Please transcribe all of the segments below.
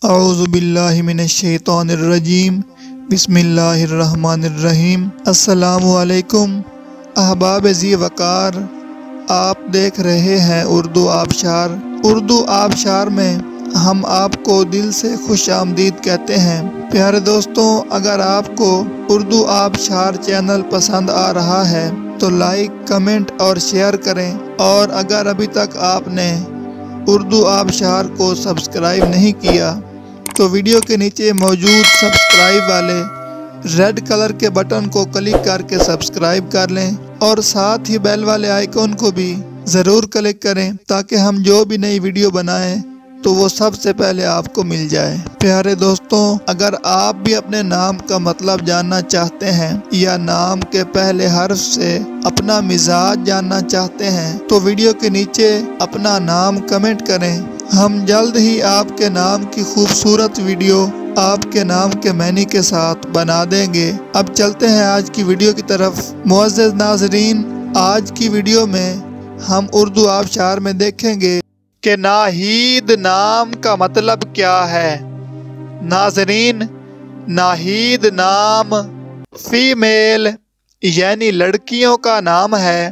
اعوذ باللہ من الشیطان الرجیم بسم اللہ الرحمن الرحیم۔ السلام علیکم احباب ذی وقار، آپ دیکھ رہے ہیں اردو آبشار۔ اردو آبشار میں ہم آپ کو دل سے خوش آمدید کہتے ہیں۔ پیارے دوستوں، اگر آپ کو اردو آبشار چینل پسند آ رہا ہے تو لائک، کمنٹ اور شیئر کریں، اور اگر ابھی تک آپ نے اردو آبشار کو سبسکرائب نہیں کیا تو ویڈیو کے نیچے موجود سبسکرائب والے ریڈ کلر کے بٹن کو کلک کر کے سبسکرائب کر لیں، اور ساتھ ہی بیل والے آئیکن کو بھی ضرور کلک کریں تاکہ ہم جو بھی نئی ویڈیو بنائیں تو وہ سب سے پہلے آپ کو مل جائے۔ پیارے دوستوں، اگر آپ بھی اپنے نام کا مطلب جاننا چاہتے ہیں یا نام کے پہلے حرف سے اپنا مزاج جاننا چاہتے ہیں تو ویڈیو کے نیچے اپنا نام کمنٹ کریں۔ ہم جلد ہی آپ کے نام کی خوبصورت ویڈیو آپ کے نام کے معنی کے ساتھ بنا دیں گے۔ اب چلتے ہیں آج کی ویڈیو کی طرف۔ معزز ناظرین، آج کی ویڈیو میں ہم اردو آبشار میں دیکھیں گے کہ ناہید نام کا مطلب کیا ہے۔ ناظرین، ناہید نام فیمیل یعنی لڑکیوں کا نام ہے،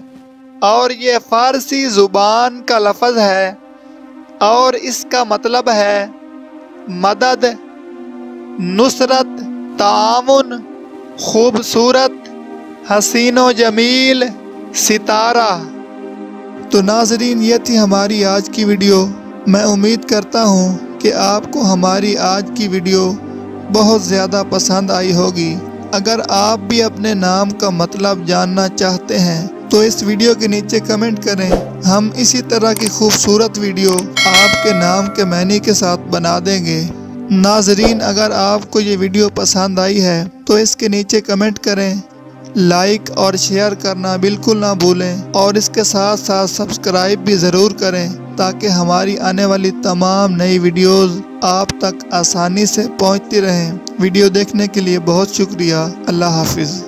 اور یہ فارسی زبان کا لفظ ہے، اور اس کا مطلب ہے مدد، نصرت، تعاون، خوبصورت، حسین و جمیل، ستارہ۔ تو ناظرین، یہ تھی ہماری آج کی ویڈیو۔ میں امید کرتا ہوں کہ آپ کو ہماری آج کی ویڈیو بہت زیادہ پسند آئی ہوگی۔ اگر آپ بھی اپنے نام کا مطلب جاننا چاہتے ہیں تو اس ویڈیو کے نیچے کمنٹ کریں۔ ہم اسی طرح کی خوبصورت ویڈیو آپ کے نام کے معنی کے ساتھ بنا دیں گے۔ ناظرین، اگر آپ کو یہ ویڈیو پسند آئی ہے تو اس کے نیچے کمنٹ کریں، لائک اور شیئر کرنا بالکل نہ بھولیں، اور اس کے ساتھ ساتھ سبسکرائب بھی ضرور کریں تاکہ ہماری آنے والی تمام نئی ویڈیوز آپ تک آسانی سے پہنچتی رہیں۔ ویڈیو دیکھنے کے لیے بہت شکریہ۔ اللہ حافظ۔